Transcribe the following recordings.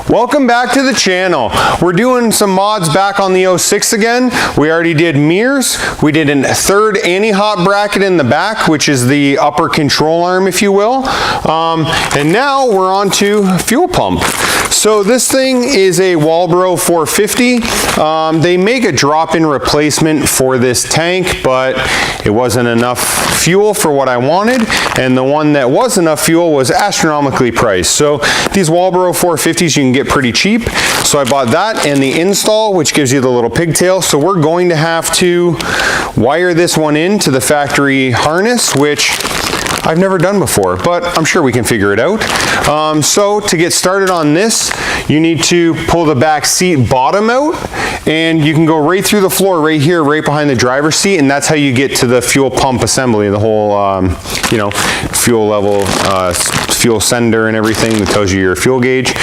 Welcome back to the channel. We're doing some mods back on the 06 again. We already did mirrors. We did a third anti-hop bracket in the back, which is the upper control arm, if you will. And now we're on to fuel pump. So this thing is a Walbro 450. They make a drop-in replacement for this tank, but it wasn't enough fuel for what I wanted, and the one that was enough fuel was astronomically priced. So these Walbro 450s you can get pretty cheap. So I bought that and the install, which gives you the little pigtail. So we're going to have to wire this one into the factory harness, which I've never done before, but I'm sure we can figure it out. So to get started on this, you need to pull the back seat bottom out, and you can go right through the floor right here, right behind the driver's seat, and that's how you get to the fuel pump assembly, the whole, fuel level, fuel sender and everything that tells you your fuel gauge.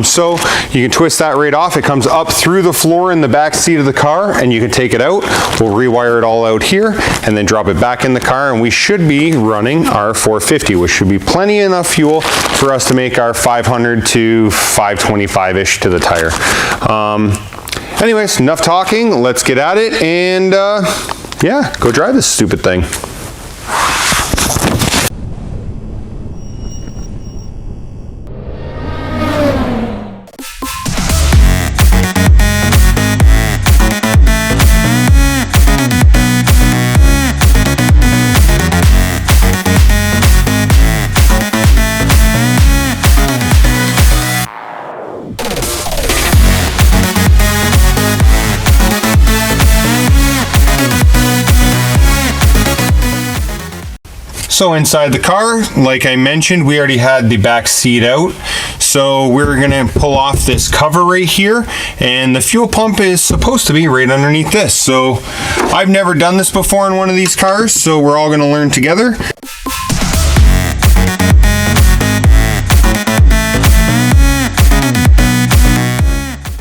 So you can twist that right off. It comes up through the floor in the back seat of the car, and you can take it out. We'll rewire it all out here and then drop it back in the car, and we should be running our 450, which should be plenty enough fuel for us to make our 500 to 525-ish to the tire. Anyways, enough talking. Let's get at it and yeah, go drive this stupid thing. So inside the car, like I mentioned, we already had the back seat out. So we're gonna pull off this cover right here, and the fuel pump is supposed to be right underneath this. So I've never done this before in one of these cars, so we're all gonna learn together.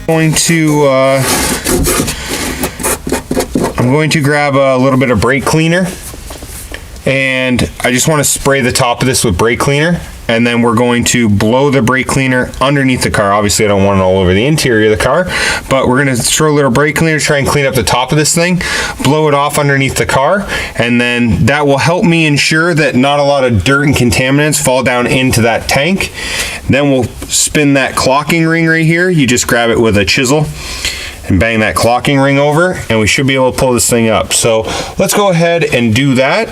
I'm going to grab a little bit of brake cleaner, and I just want to spray the top of this with brake cleaner, and then we're going to blow the brake cleaner underneath the car. Obviously I don't want it all over the interior of the car, but we're going to throw a little brake cleaner to try and clean up the top of this thing, blow it off underneath the car, and then that will help me ensure that not a lot of dirt and contaminants fall down into that tank. Then we'll spin that clocking ring right here. You just grab it with a chisel and bang that clocking ring over, and we should be able to pull this thing up. So let's go ahead and do that.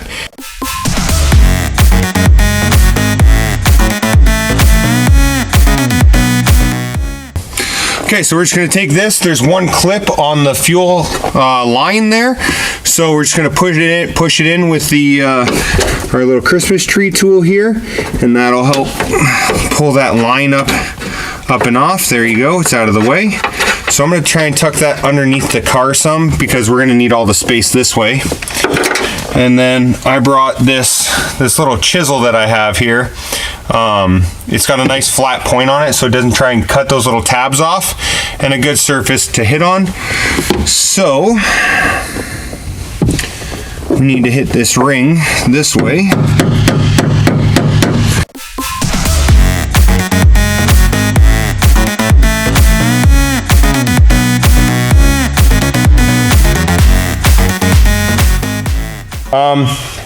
Okay, so we're just going to take this. There's one clip on the fuel line there, so we're just going to push it in with the our little Christmas tree tool here, and that'll help pull that line up and off. There you go. It's out of the way. So I'm going to try and tuck that underneath the car some, because we're going to need all the space this way. And then I brought this little chisel that I have here. It's got a nice flat point on it, so it doesn't try and cut those little tabs off, and a good surface to hit on. So we need to hit this ring this way.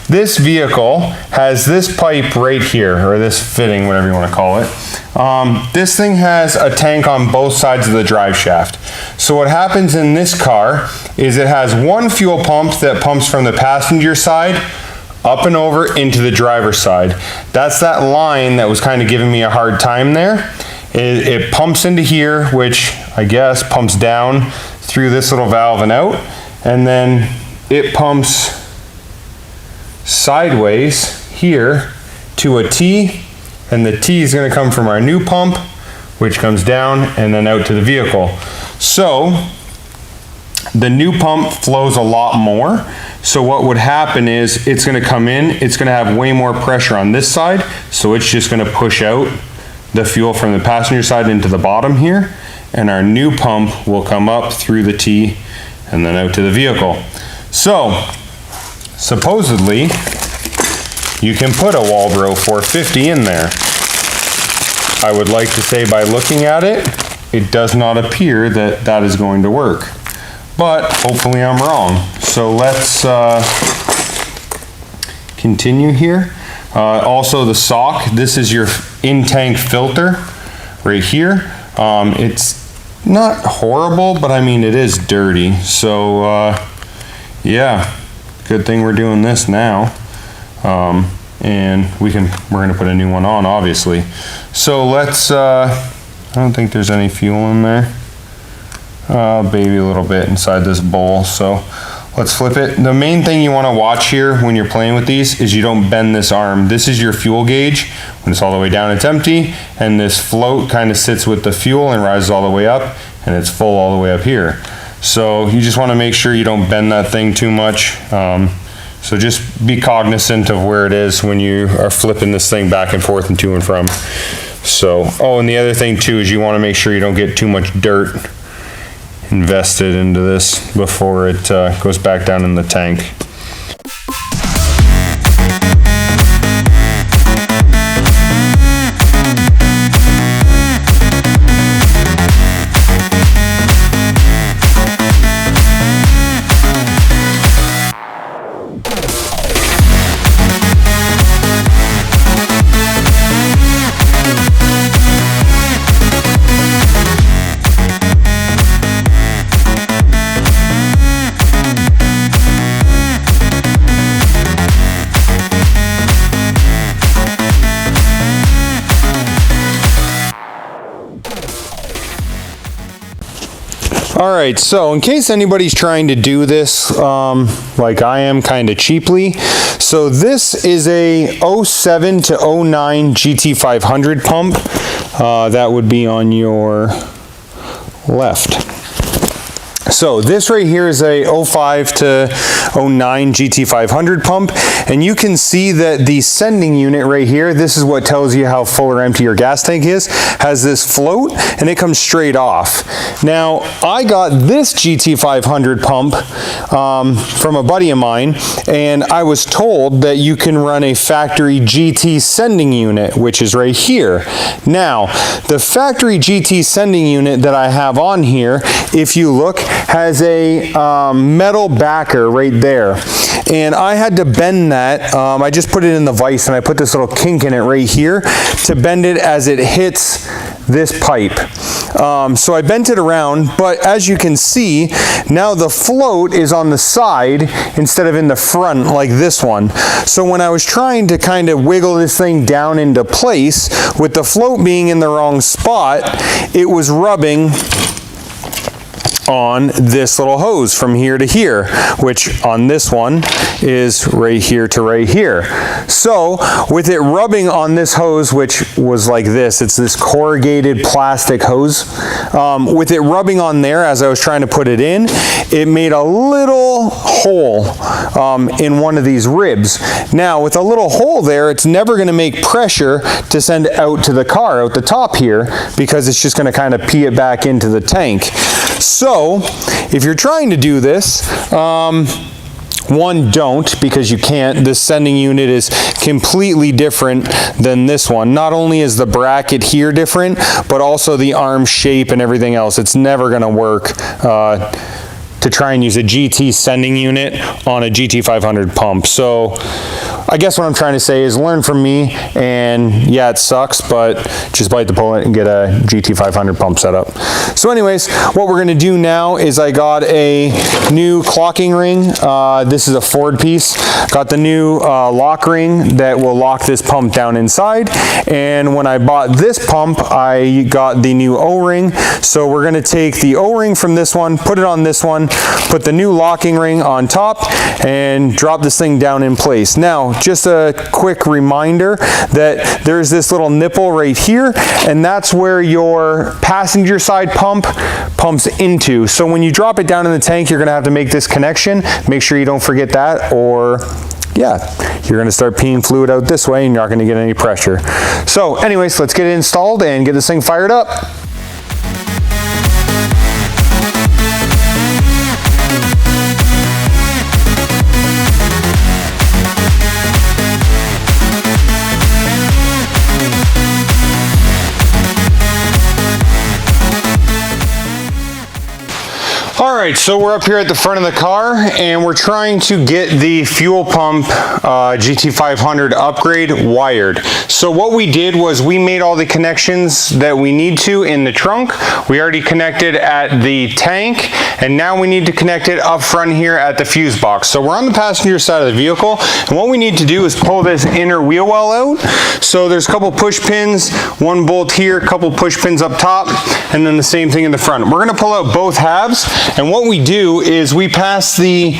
This vehicle has this pipe right here, or this fitting, whatever you want to call it. This thing has a tank on both sides of the drive shaft. So what happens in this car is it has one fuel pump that pumps from the passenger side up and over into the driver's side. That's that line that was kind of giving me a hard time there. It pumps into here, which I guess pumps down through this little valve and out, and then it pumps sideways here to a T, and the T is going to come from our new pump, which comes down and then out to the vehicle. So the new pump flows a lot more. So what would happen is it's going to come in, it's going to have way more pressure on this side, so it's just going to push out the fuel from the passenger side into the bottom here, and our new pump will come up through the T and then out to the vehicle. So supposedly, you can put a Walbro 450 in there. I would like to say by looking at it, it does not appear that that is going to work. But hopefully I'm wrong. So let's continue here. Also the sock, this is your in-tank filter right here. It's not horrible, but I mean it is dirty. So yeah, good thing we're doing this now. And we're gonna put a new one on, obviously. So let's, I don't think there's any fuel in there. Maybe a little bit inside this bowl. So let's flip it. The main thing you want to watch here when you're playing with these is you don't bend this arm. This is your fuel gauge. When it's all the way down, it's empty, and this float kind of sits with the fuel and rises all the way up, and it's full all the way up here. So you just want to make sure you don't bend that thing too much. So just be cognizant of where it is when you are flipping this thing back and forth and to and from. So, oh, and the other thing too is you want to make sure you don't get too much dirt invested into this before it goes back down in the tank. All right, so in case anybody's trying to do this like I am kind of cheaply, so this is a 07 to 09 GT500 pump. That would be on your left. So this right here is a 05 to 09 GT500 pump, and you can see that the sending unit right here, this is what tells you how full or empty your gas tank is, has this float and it comes straight off. Now I got this GT500 pump from a buddy of mine, and I was told that you can run a factory GT sending unit, which is right here. Now the factory GT sending unit that I have on here, if you look, has a metal backer right there, and I had to bend that. I just put it in the vise and I put this little kink in it right here to bend it as it hits this pipe. So I bent it around, but as you can see, now the float is on the side instead of in the front like this one. So when I was trying to kind of wiggle this thing down into place, with the float being in the wrong spot, it was rubbing on this little hose from here to here, which on this one is right here to right here. So with it rubbing on this hose, which was like this, it's this corrugated plastic hose, with it rubbing on there as I was trying to put it in, it made a little hole in one of these ribs. Now with a little hole there, it's never going to make pressure to send out to the car out the top here, because it's just going to kind of pee it back into the tank. So if you're trying to do this, one, don't, because you can't. This sending unit is completely different than this one. Not only is the bracket here different, but also the arm shape and everything else. It's never going to work to try and use a GT sending unit on a GT500 pump. So I guess what I'm trying to say is learn from me, and yeah, it sucks, but just bite the bullet and get a GT500 pump set up. So anyways, what we're gonna do now is I got a new clocking ring. This is a Ford piece. Got the new lock ring that will lock this pump down inside. And when I bought this pump, I got the new O-ring. So we're gonna take the O-ring from this one, put it on this one, put the new locking ring on top, and drop this thing down in place. Now, just a quick reminder that there's this little nipple right here, and that's where your passenger side pump pumps into. So when you drop it down in the tank, you're gonna have to make this connection. Make sure you don't forget that, or yeah, you're gonna start peeing fluid out this way and you're not gonna get any pressure. So anyways, let's get it installed and get this thing fired up. All right, so we're up here at the front of the car and we're trying to get the fuel pump GT500 upgrade wired. So what we did was we made all the connections that we need to in the trunk. We already connected at the tank and now we need to connect it up front here at the fuse box. So we're on the passenger side of the vehicle and what we need to do is pull this inner wheel well out. So there's a couple push pins, one bolt here, a couple push pins up top, and then the same thing in the front. We're gonna pull out both halves. And what we do is we pass the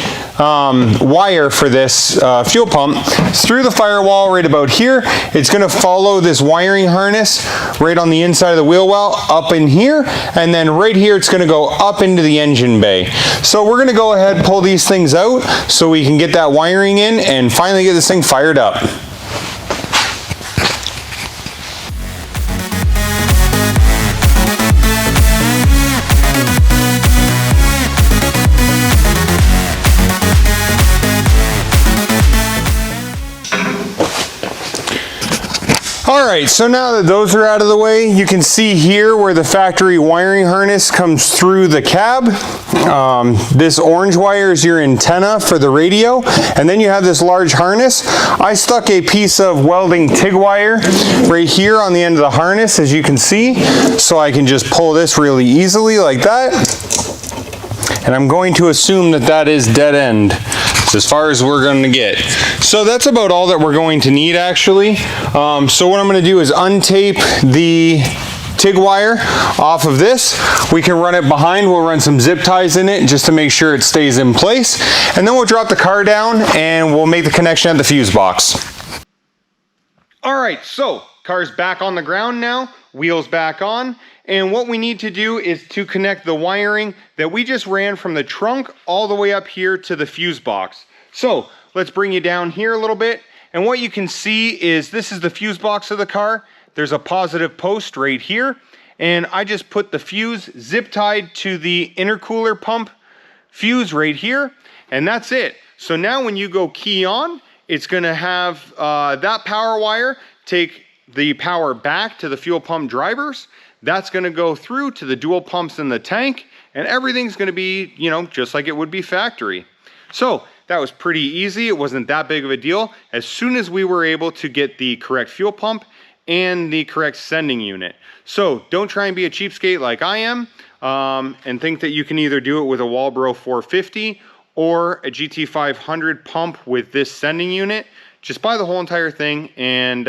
wire for this fuel pump through the firewall right about here. It's going to follow this wiring harness right on the inside of the wheel well up in here, and then right here it's going to go up into the engine bay. So we're going to go ahead and pull these things out so we can get that wiring in and finally get this thing fired up. Alright, so now that those are out of the way, you can see here where the factory wiring harness comes through the cab. This orange wire is your antenna for the radio, and then you have this large harness. I stuck a piece of welding TIG wire right here on the end of the harness, as you can see, so I can just pull this really easily like that. And I'm going to assume that that is dead end. It's as far as we're going to get. So that's about all that we're going to need actually. So what I'm going to do is untape the TIG wire off of this. We can run it behind. We'll run some zip ties in it just to make sure it stays in place. And then we'll drop the car down and we'll make the connection at the fuse box. All right, so car's back on the ground now, wheels back on. And what we need to do is to connect the wiring that we just ran from the trunk all the way up here to the fuse box. So let's bring you down here a little bit. And what you can see is this is the fuse box of the car. There's a positive post right here. And I just put the fuse zip tied to the intercooler pump fuse right here. And that's it. So now when you go key on, it's gonna have that power wire take the power back to the fuel pump drivers. That's gonna go through to the dual pumps in the tank, and everything's gonna be, you know, just like it would be factory. So that was pretty easy. It wasn't that big of a deal. As soon as we were able to get the correct fuel pump and the correct sending unit. So don't try and be a cheapskate like I am, and think that you can either do it with a Walbro 450 or a GT500 pump with this sending unit. Just buy the whole entire thing, and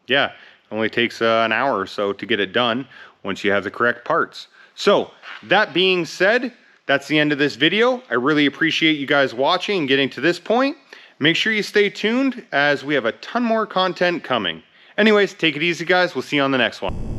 yeah, it only takes an hour or so to get it done once you have the correct parts. So that being said, that's the end of this video. I really appreciate you guys watching and getting to this point. Make sure you stay tuned as we have a ton more content coming. Anyways, take it easy guys. We'll see you on the next one.